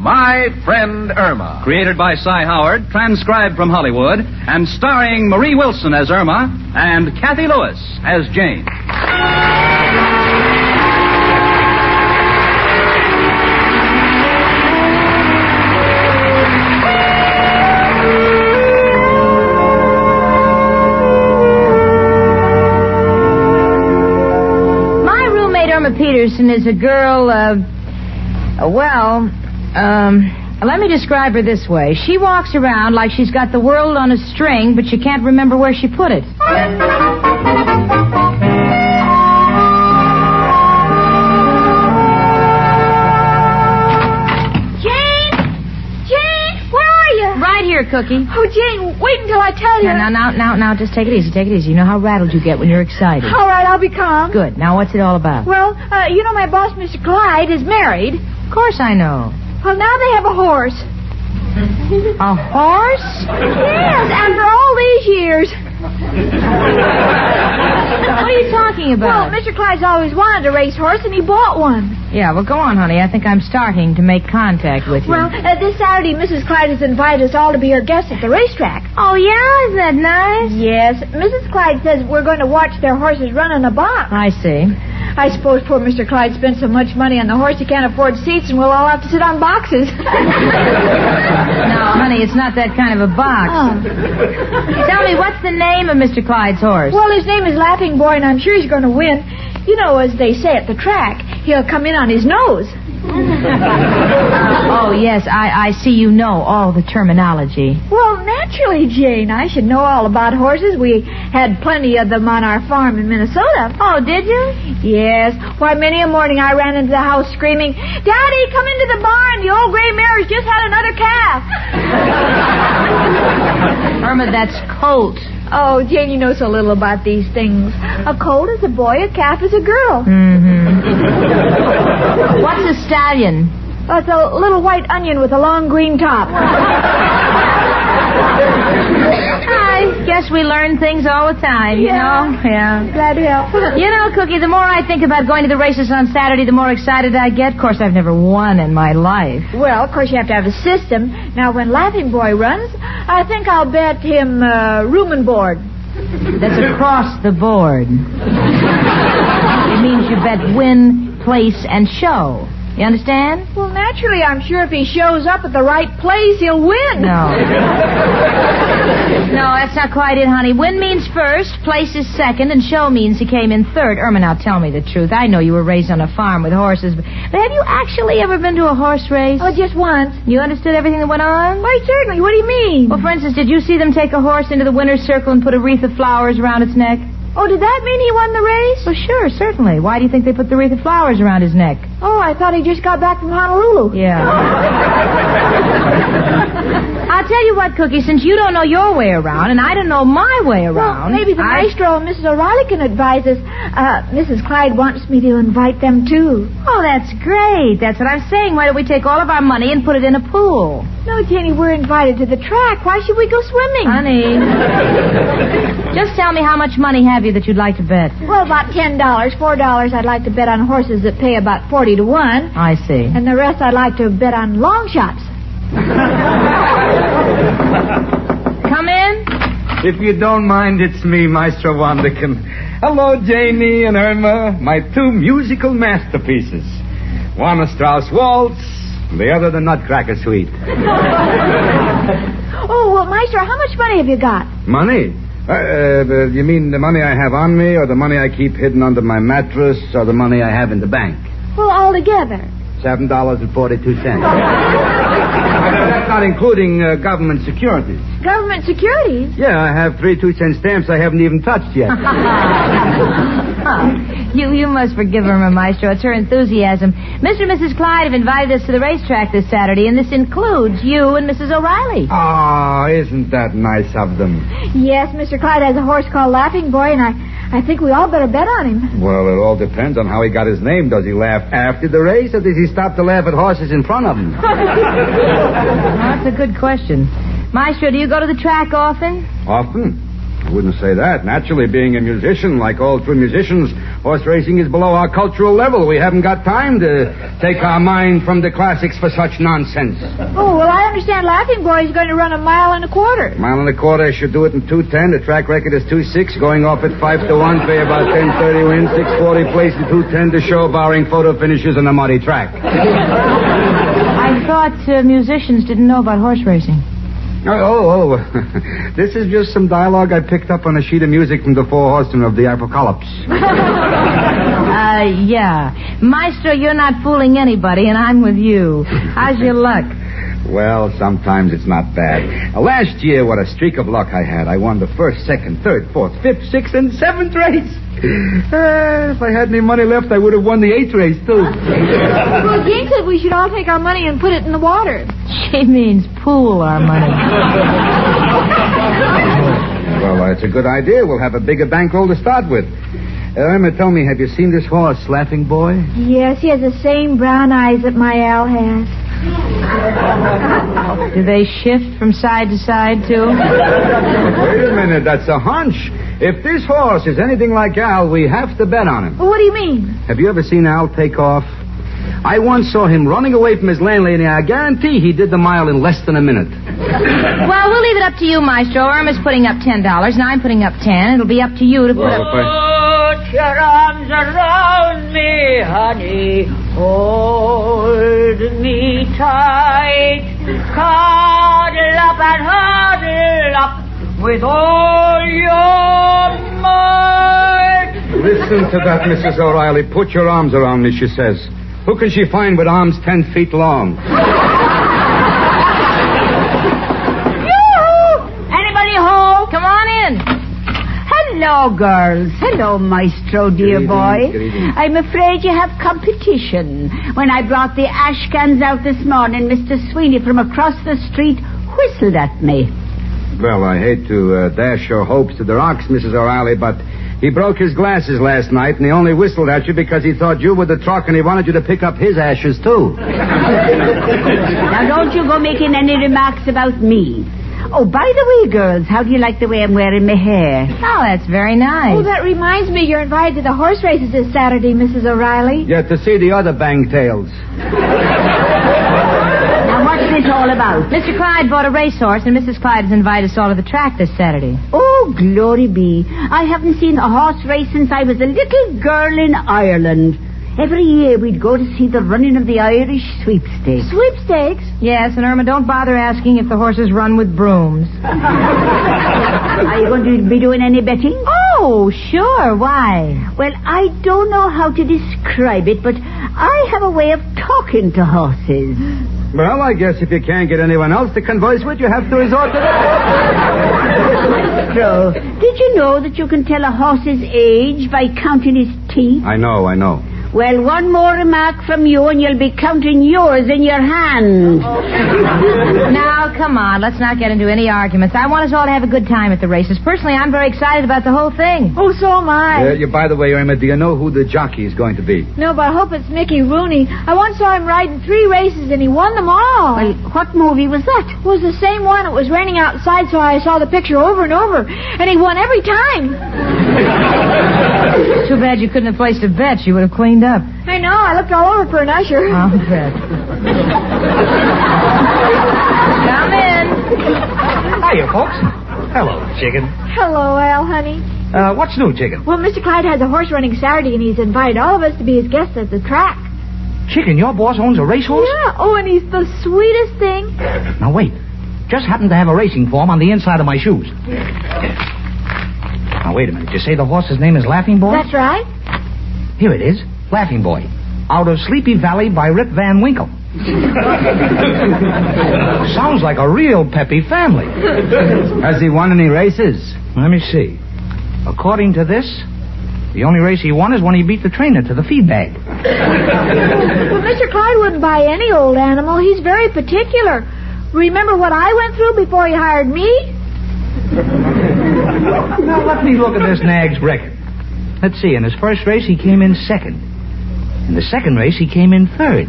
My Friend Irma. Created by Cy Howard, transcribed from Hollywood, and starring Marie Wilson as Irma and Kathy Lewis as Jane. My roommate, Irma Peterson, is a girl, let me describe her this way. She walks around like she's got the world on a string, but she can't remember where she put it. Jane, where are you? Right here, Cookie. Oh, Jane, wait until I tell you. Now, just take it easy, You know how rattled you get when you're excited. All right, I'll be calm. Good. Now, what's it all about? Well, you know my boss, Mr. Clyde, is married. Of course I know. Well, now they have a horse. A horse? Yes, after all these years. What are you talking about? Well, Mr. Clyde's always wanted a racehorse, and he bought one. Yeah, well, go on, honey. I think I'm starting to make contact with you. Well, this Saturday, Mrs. Clyde has invited us all to be her guests at the racetrack. Oh, yeah? Isn't that nice? Yes. Mrs. Clyde says we're going to watch their horses run in a box. I see. I suppose poor Mr. Clyde spent so much money on the horse he can't afford seats, and we'll all have to sit on boxes. No, honey, it's not that kind of a box. Oh. Tell me, what's the name of Mr. Clyde's horse? Well, his name is Laughing Boy, and I'm sure he's going to win. You know, as they say at the track, he'll come in on his nose. Oh, yes, I see you know all the terminology. Well, naturally, Jane. I should know all about horses. We had plenty of them on our farm in Minnesota. Oh, did you? Yes. Why, many a morning I ran into the house screaming, Daddy, come into the barn. The old gray mare's just had another calf. Irma, that's colt. Oh, Jane, you know so little about these things. A colt is a boy, a calf is a girl. Mm-hmm. What's a stallion? Oh, it's a little white onion with a long green top. I guess we learn things all the time, you know? Yeah. Glad to help. You know, Cookie, the more I think about going to the races on Saturday, the more excited I get. Of course, I've never won in my life. Well, of course, you have to have a system. Now, when Laughing Boy runs, I think I'll bet him room and board. That's across the board. It means you bet win, place, and show. You understand? Well, naturally, I'm sure if he shows up at the right place, he'll win. No. No, that's not quite it, honey. Win means first, place is second, and show means he came in third. Irma, now tell me the truth. I know you were raised on a farm with horses, but have you actually ever been to a horse race? Oh, just once. You understood everything that went on? Why, certainly. What do you mean? Well, for instance, did you see them take a horse into the winner's circle and put a wreath of flowers around its neck? Oh, did that mean he won the race? Well, sure, certainly. Why do you think they put the wreath of flowers around his neck? Oh, I thought he just got back from Honolulu. Yeah. I'll tell you what, Cookie, since you don't know your way around and I don't know my way around... Well, maybe the maestro and Mrs. O'Reilly can advise us. Mrs. Clyde wants me to invite them, too. Oh, that's great. That's what I'm saying. Why don't we take all of our money and put it in a pool? No, Jenny, we're invited to the track. Why should we go swimming? Honey, just tell me how much money have you that you'd like to bet? Well, about $10. $4 I'd like to bet on horses that pay about 40 to 1. I see. And the rest I'd like to bet on long shots. Come in. If you don't mind, it's me, Maestro Wanderkin. Hello, Janie and Irma, my two musical masterpieces. One a Strauss waltz, the other the Nutcracker Suite. Oh, well, Maestro, how much money have you got? Money? You mean the money I have on me, or the money I keep hidden under my mattress, or the money I have in the bank? Well, all together. $7.42. That's not including government securities. Government securities? Yeah, I have 3 2-cent stamps I haven't even touched yet. You must forgive Irma, Maestro. It's her enthusiasm. Mr. and Mrs. Clyde have invited us to the racetrack this Saturday, and this includes you and Mrs. O'Reilly. Oh, isn't that nice of them? Yes, Mr. Clyde has a horse called Laughing Boy, and I think we all better bet on him. Well, it all depends on how he got his name. Does he laugh after the race, or does he stop to laugh at horses in front of him? Well, that's a good question. Maestro, do you go to the track often? Often. I wouldn't say that. Naturally, being a musician, like all true musicians, horse racing is below our cultural level. We haven't got time to take our mind from the classics for such nonsense. Oh, well, I understand Laughing Boy is going to run 1.25 miles. Mile and a quarter, I should do it in 2:10. The track record is 2:06. Going off at 5-1, pay about 10:30 win, 6:40 place in 2:10 to show, barring photo finishes on a muddy track. I thought musicians didn't know about horse racing. Oh. This is just some dialogue I picked up on a sheet of music from the Four Horsemen of the Apocalypse. Yeah. Maestro, you're not fooling anybody, and I'm with you. How's your luck? Well, sometimes it's not bad. Last year, what a streak of luck I had. I won the first, second, third, fourth, fifth, sixth, and seventh race. If I had any money left, I would have won the 8th race, too. Well, Jane said we should all take our money and put it in the water. She means pool our money. Well, it's a good idea. We'll have a bigger bankroll to start with. Irma, tell me, have you seen this horse, Laughing Boy? Yes, he has the same brown eyes that my Al has. Do they shift from side to side, too? Wait a minute, that's a hunch. If this horse is anything like Al, we have to bet on him. Well, what do you mean? Have you ever seen Al take off? I once saw him running away from his landlady, and I guarantee he did the mile in less than a minute. Well, we'll leave it up to you, Maestro. Irma's putting up $10, and I'm putting up 10. It'll be up to you to put up... Put your arms around me, honey. Hold me tight. Cuddle up and huddle up with all your might. Listen to that, Mrs. O'Reilly. Put your arms around me, she says. Who can she find with arms 10 feet long? Yoo-hoo! Anybody home? Come on in. Hello, girls. Hello, Maestro, dear boy. Good evening. I'm afraid you have competition. When I brought the ash cans out this morning, Mr. Sweeney from across the street whistled at me. Well, I hate to dash your hopes to the rocks, Mrs. O'Reilly, but he broke his glasses last night, and he only whistled at you because he thought you were the truck, and he wanted you to pick up his ashes, too. Now, don't you go making any remarks about me. Oh, by the way, girls, how do you like the way I'm wearing my hair? Oh, that's very nice. Oh, that reminds me, you're invited to the horse races this Saturday, Mrs. O'Reilly. Yeah, to see the other bang tails. Now, what's this all about? Mr. Clyde bought a racehorse, and Mrs. Clyde has invited us all to the track this Saturday. Oh, glory be. I haven't seen a horse race since I was a little girl in Ireland. Every year we'd go to see the running of the Irish sweepstakes. Sweepstakes? Yes, and Irma, don't bother asking if the horses run with brooms. Are you going to be doing any betting? Oh, sure. Why? Well, I don't know how to describe it, but I have a way of talking to horses. Well, I guess if you can't get anyone else to converse with, you have to resort to that. So, did you know that you can tell a horse's age by counting his teeth? I know. Well, one more remark from you and you'll be counting yours in your hand. Now, come on. Let's not get into any arguments. I want us all to have a good time at the races. Personally, I'm very excited about the whole thing. Oh, so am I. By the way, Irma, do you know who the jockey is going to be? No, but I hope it's Mickey Rooney. I once saw him riding 3 races, and he won them all. Well, what movie was that? It was the same one. It was raining outside, so I saw the picture over and over, and he won every time. Too bad you couldn't have placed a bet. You would have cleaned up. I know. I looked all over for an usher. I'll bet. Come in. Hiya, folks. Hello, Chicken. Hello, Al, honey. What's new, Chicken? Well, Mr. Clyde has a horse running Saturday, and he's invited all of us to be his guests at the track. Chicken, your boss owns a racehorse? Yeah. Oh, and he's the sweetest thing. Now, wait. Just happened to have a racing form on the inside of my shoes. Now, wait a minute. You say the horse's name is Laughing Boy? That's right. Here it is. Laughing Boy. Out of Sleepy Valley by Rip Van Winkle. Sounds like a real peppy family. Has he won any races? Let me see. According to this, the only race he won is when he beat the trainer to the feed bag. Well, Mr. Clyde wouldn't buy any old animal. He's very particular. Remember what I went through before he hired me? Now, let me look at this nag's record. Let's see. In his first race, he came in second. In the second race, he came in third.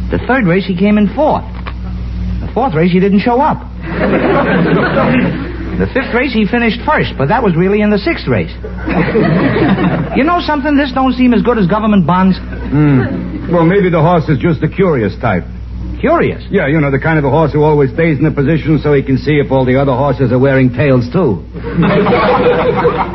The third race, he came in fourth. The fourth race, he didn't show up. The 5th race, he finished first, but that was really in the 6th race. You know something? This don't seem as good as government bonds. Well, maybe the horse is just the curious type. Curious? Yeah, you know, the kind of a horse who always stays in a position so he can see if all the other horses are wearing tails, too.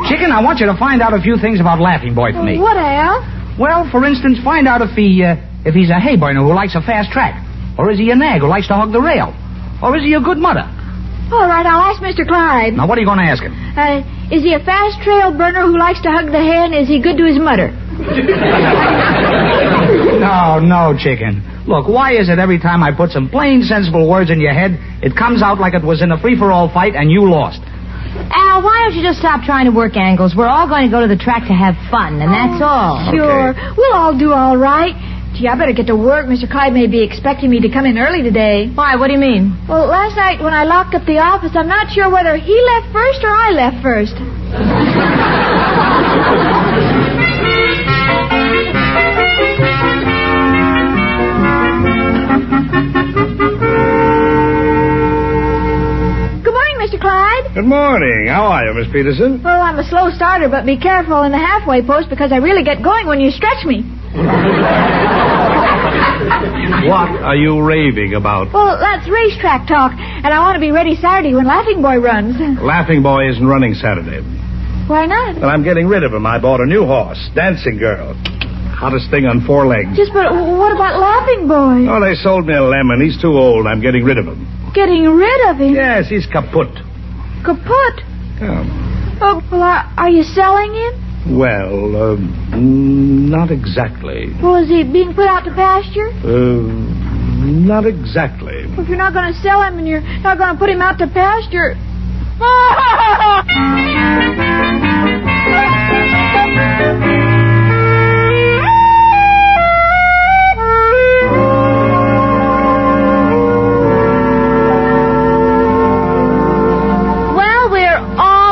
Chicken, I want you to find out a few things about Laughing Boy for me. What, Al? Well, for instance, find out if he's a hay burner who likes a fast track. Or is he a nag who likes to hug the rail? Or is he a good mother? All right, I'll ask Mr. Clyde. Now, what are you going to ask him? Is he a fast trail burner who likes to hug the hen? Is he good to his mother? No, Chicken. Look, why is it every time I put some plain, sensible words in your head, it comes out like it was in a free-for-all fight and you lost? Al, why don't you just stop trying to work angles? We're all going to go to the track to have fun, and that's all. Sure. Okay. We'll all do all right. Gee, I better get to work. Mr. Clyde may be expecting me to come in early today. Why? What do you mean? Well, last night when I locked up the office, I'm not sure whether he left first or I left first. Mr. Clyde? Good morning. How are you, Miss Peterson? Well, I'm a slow starter, but be careful in the halfway post because I really get going when you stretch me. What are you raving about? Well, that's racetrack talk, and I want to be ready Saturday when Laughing Boy runs. Laughing Boy isn't running Saturday. Why not? Well, I'm getting rid of him. I bought a new horse, Dancing Girl. Hottest thing on 4 legs. But what about Laughing Boy? Oh, they sold me a lemon. He's too old. I'm getting rid of him. Getting rid of him? Yes, he's kaput. Kaput? Yeah. Oh, well, are you selling him? Well, not exactly. Well, is he being put out to pasture? Not exactly. Well, if you're not going to sell him and you're not going to put him out to pasture...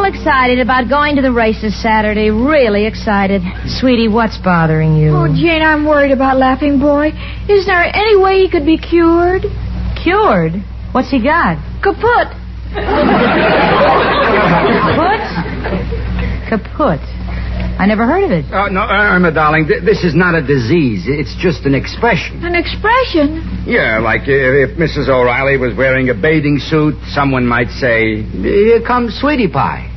Excited about going to the races Saturday. Really excited. Sweetie, what's bothering you? Oh, Jane, I'm worried about Laughing Boy. Is there any way he could be cured? Cured? What's he got? Kaput. Kaput? I never heard of it. No, Irma, darling, this is not a disease. It's just an expression. An expression? Yeah, like if Mrs. O'Reilly was wearing a bathing suit, someone might say, "Here comes Sweetie Pie."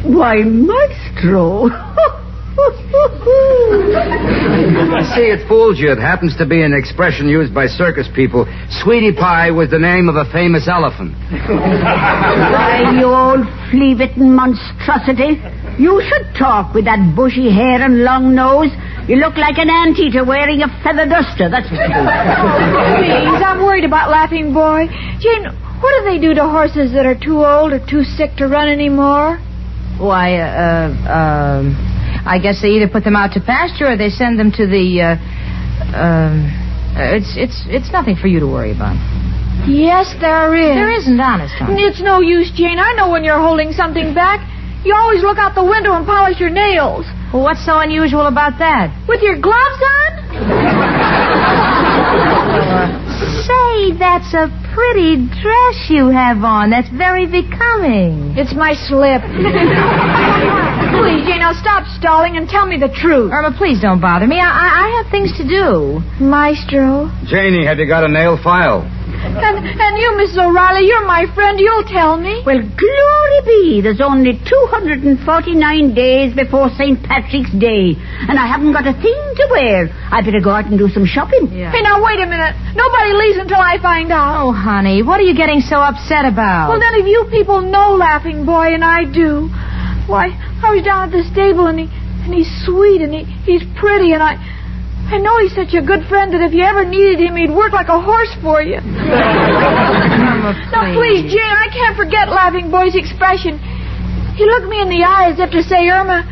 Why, Maestro. See, it fools you. It happens to be an expression used by circus people. Sweetie Pie was the name of a famous elephant. Why, you old flea-bitten monstrosity. You should talk with that bushy hair and long nose. You look like an anteater wearing a feather duster, that's what you do. Please, I'm worried about Laughing Boy. Jane, what do they do to horses that are too old or too sick to run anymore? Why, I guess they either put them out to pasture or they send them to the, it's nothing for you to worry about. Yes, there is. There isn't, honest, honey. It's no use, Jane. I know when you're holding something back. You always look out the window and polish your nails. Well, what's so unusual about that? With your gloves on? Say, that's a pretty dress you have on. That's very becoming. It's my slip. Please, Jane, now stop stalling and tell me the truth. Irma, please don't bother me. I have things to do. Maestro. Janie, have you got a nail file? And you, Mrs. O'Reilly, you're my friend. You'll tell me. Well, glory be. There's only 249 days before St. Patrick's Day, and I haven't got a thing to wear. I better go out and do some shopping. Yeah. Hey, now, wait a minute. Nobody leaves until I find out. Oh, honey, what are you getting so upset about? Well, none of you people know Laughing Boy, and I do. Why, I was down at the stable, and he's sweet, and he's pretty, and I know he's such a good friend that if you ever needed him, he'd work like a horse for you. Irma, please. Now, please, Jane, I can't forget Laughing Boy's expression. He looked me in the eye as if to say, Irma,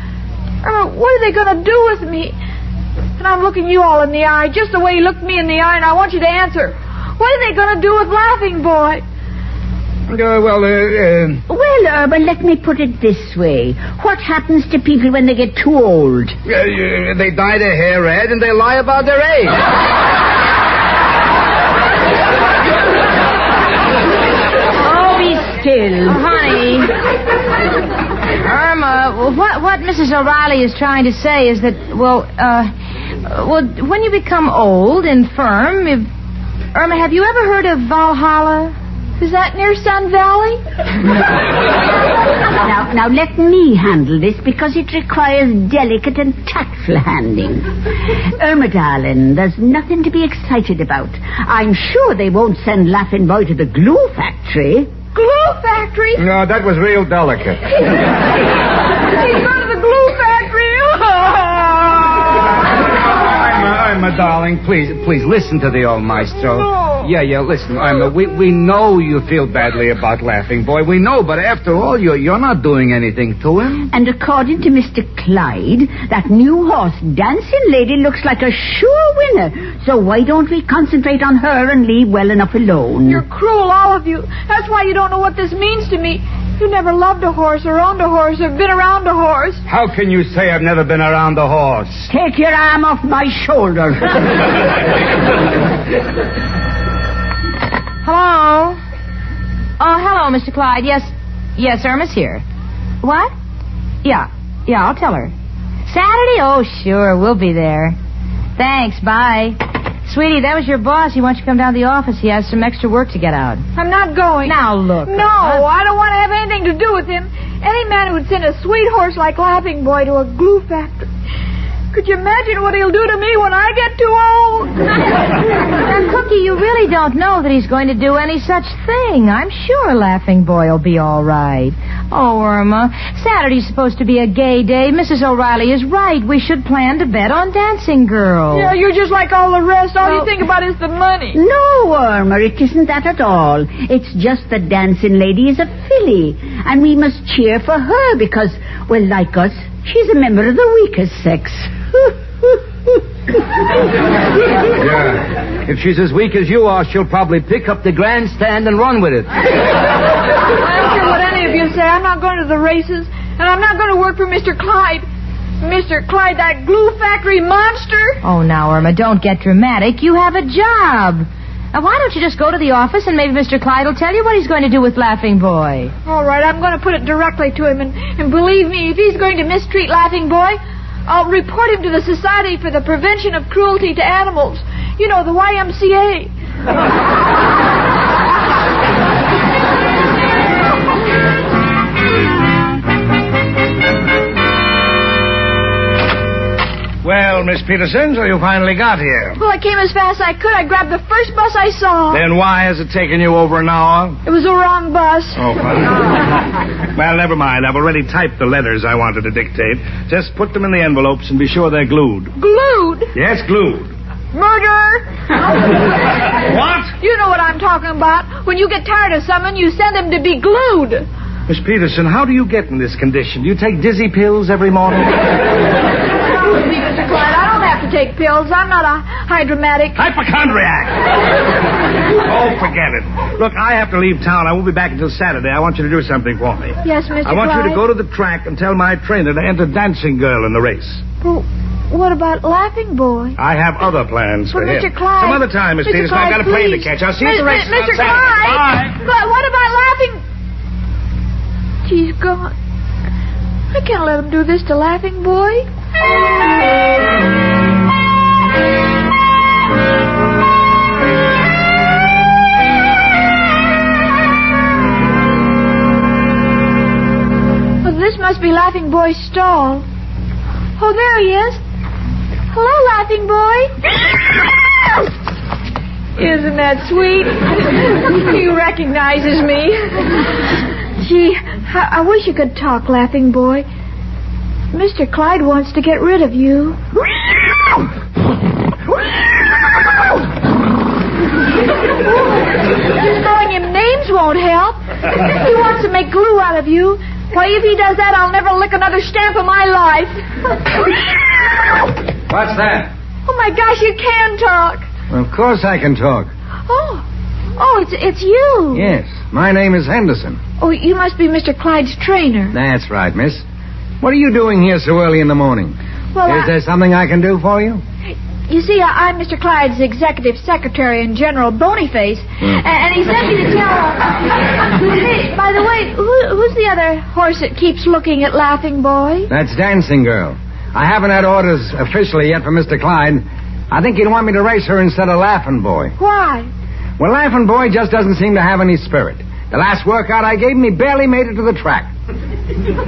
what are they going to do with me? And I'm looking you all in the eye, just the way he looked me in the eye, and I want you to answer. What are they going to do with Laughing Boy? Well, Irma, let me put it this way. What happens to people when they get too old? They dye their hair red and they lie about their age. Oh, be still. Honey. what Mrs. O'Reilly is trying to say is that, when you become old, infirm, Irma, have you ever heard of Valhalla? Is that near Sun Valley? Now let me handle this because it requires delicate and tactful handling. Irma, darling, there's nothing to be excited about. I'm sure they won't send Laughing Boy to the glue factory. Glue factory? No, that was real delicate. He's going to the glue factory. Irma, darling, please listen to the old maestro. No. Yeah, listen, Irma, we know you feel badly about Laughing Boy. We know, but after all, you're not doing anything to him. And according to Mr. Clyde, that new horse dancing lady looks like a sure winner. So why don't we concentrate on her and leave well enough alone? You're cruel, all of you. That's why you don't know what this means to me. You never loved a horse or owned a horse or been around a horse. How can you say I've never been around a horse? Take your arm off my shoulder. Hello? Oh, hello, Mr. Clyde. Yes, Irma's here. What? Yeah, I'll tell her. Saturday? Oh, sure, we'll be there. Thanks, bye. Sweetie, that was your boss. He wants you to come down to the office. He has some extra work to get out. I'm not going. Now, look. No, I don't want to have anything to do with him. Any man who would send a sweet horse like Laughing Boy to a glue factory. Could you imagine what he'll do to me when I get too old? Now, Cookie, you really don't know that he's going to do any such thing. I'm sure Laughing Boy will be all right. Oh, Irma, Saturday's supposed to be a gay day. Mrs. O'Reilly is right. We should plan to bet on Dancing Girl. Yeah, you're just like all the rest. All you think about is the money. No, Irma, it isn't that at all. It's just the dancing lady is a filly, and we must cheer for her because, well, like us, she's a member of the weakest sex. Yeah. If she's as weak as you are, she'll probably pick up the grandstand and run with it. I don't care what any of you say. I'm not going to the races, and I'm not going to work for Mr. Clyde. Mr. Clyde, that glue factory monster. Oh, now, Irma, don't get dramatic. You have a job. Now, why don't you just go to the office and maybe Mr. Clyde will tell you what he's going to do with Laughing Boy? All right, I'm going to put it directly to him, and believe me, if he's going to mistreat Laughing Boy, I'll report him to the Society for the Prevention of Cruelty to Animals. You know, the YMCA. Well, Miss Peterson, so you finally got here. Well, I came as fast as I could. I grabbed the first bus I saw. Then why has it taken you over an hour? It was the wrong bus. Oh, fine. Well, never mind. I've already typed the letters I wanted to dictate. Just put them in the envelopes and be sure they're glued. Glued? Yes, glued. Murder. What? You know what I'm talking about. When you get tired of someone, you send them to be glued. Miss Peterson, how do you get in this condition? Do you take dizzy pills every morning? Mr. Clyde, I don't have to take pills. I'm not a hydromatic. Hypochondriac! Oh, forget it. Look, I have to leave town. I won't be back until Saturday. I want you to do something for me. Yes, Mr. I want Clyde. you to go to the track and tell my trainer to enter Dancing Girl in the race. Well, what about Laughing Boy? I have other plans for Well, him. Mr. Clyde. Some other time, Miss Mr. Peterson. Clyde, I've got a plane to please. catch. I'll see you at the race. Mr. on Saturday. Clyde. Bye. What about Laughing... She's gone. I can't let him do this to Laughing Boy. Well, this must be Laughing Boy's stall. Oh, there he is. Hello, Laughing Boy. Isn't that sweet? He recognizes me. Gee, I wish you could talk, Laughing Boy. Mr. Clyde wants to get rid of you. Just knowing him names won't help. He wants to make glue out of you. Why, if he does that, I'll never lick another stamp of my life. What's that? Oh, my gosh, you can talk. Well, of course I can talk. Oh, it's you. Yes, my name is Henderson. Oh, you must be Mr. Clyde's trainer. That's right, miss. What are you doing here so early in the morning? Well, Is there something I can do for you? You see, I'm Mr. Clyde's executive secretary and General Bonyface, and he sent me to tell... Hey, by the way, who's the other horse that keeps looking at Laughing Boy? That's Dancing Girl. I haven't had orders officially yet from Mr. Clyde. I think he'd want me to race her instead of Laughing Boy. Why? Well, Laughing Boy just doesn't seem to have any spirit. The last workout I gave him, he barely made it to the track.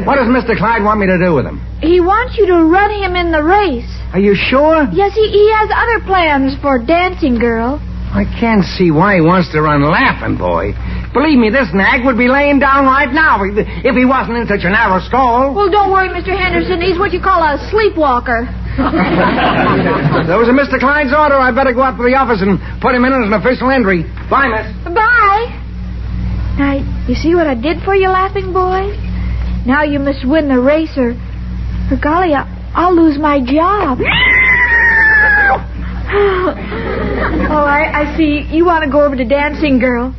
What does Mr. Clyde want me to do with him? He wants you to run him in the race. Are you sure? Yes, he has other plans for Dancing Girl. I can't see why he wants to run Laughing Boy. Believe me, this nag would be laying down right now if he wasn't in such a narrow stall. Well, don't worry, Mr. Henderson. He's what you call a sleepwalker. There was a Mr. Clyde's order. I better go up to the office and put him in as an official entry. Bye, miss. Bye. Now, you see what I did for you, Laughing Boy? Now you must win the race or golly, I'll lose my job. Oh, I see. You want to go over to Dancing Girl.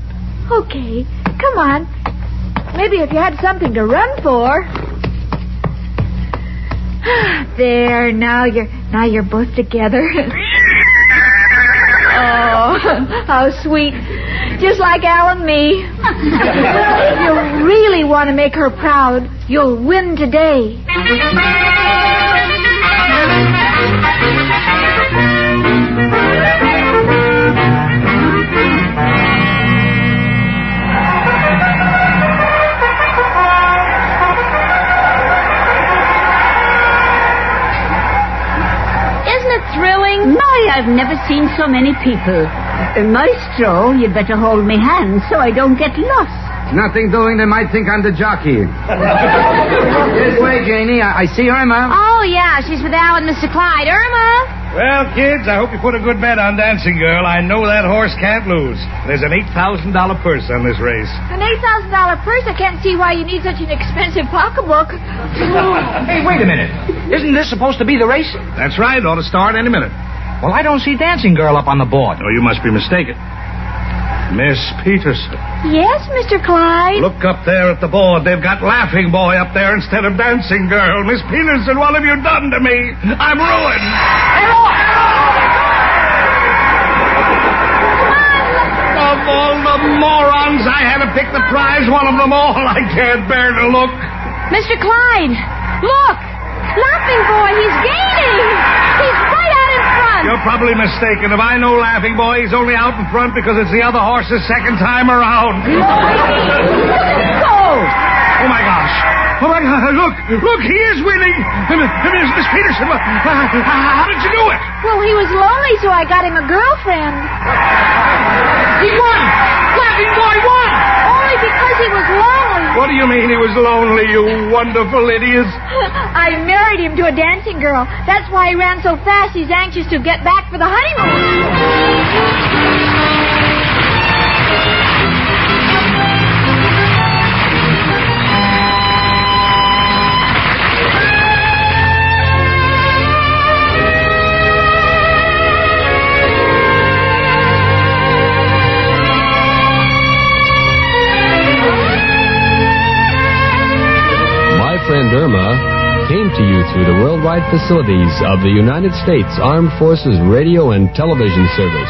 Okay, come on. Maybe if you had something to run for. There, now you're both together. Oh, how sweet. Just like Al and me. If you really want to make her proud, you'll win today. Thrilling? My, I've never seen so many people. Maestro, you'd better hold me hand so I don't get lost. Nothing doing. They might think I'm the jockey. This way, Janie. I see Irma. Oh, yeah, she's with Al and Mr. Clyde. Irma! Well, kids, I hope you put a good bet on Dancing Girl. I know that horse can't lose. There's an $8,000 purse on this race. An $8,000 purse? I can't see why you need such an expensive pocketbook. Hey, wait a minute. Isn't this supposed to be the race? That's right. Ought to start any minute. Well, I don't see Dancing Girl up on the board. Oh, you must be mistaken. Miss Peterson. Yes, Mr. Clyde? Look up there at the board. They've got Laughing Boy up there instead of Dancing Girl. Miss Peterson, what have you done to me? I'm ruined. Of all the morons I had to pick the prize, one of them all, I can't bear to look. Mr. Clyde, look! Laughing Boy, he's gaining! He's right out in front! You're probably mistaken. If I know Laughing Boy, he's only out in front because it's the other horse's second time around. Go! Oh, my gosh. Oh, my God. Look, he is winning. Miss Peterson, how did you do it? Well, he was lonely, so I got him a girlfriend. He won! Laughing Boy won! Only because he was lonely. What do you mean he was lonely, you wonderful idiot? I married him to a dancing girl. That's why he ran so fast. He's anxious to get back for the honeymoon. Friend Irma came to you through the worldwide facilities of the United States Armed Forces Radio and Television Service.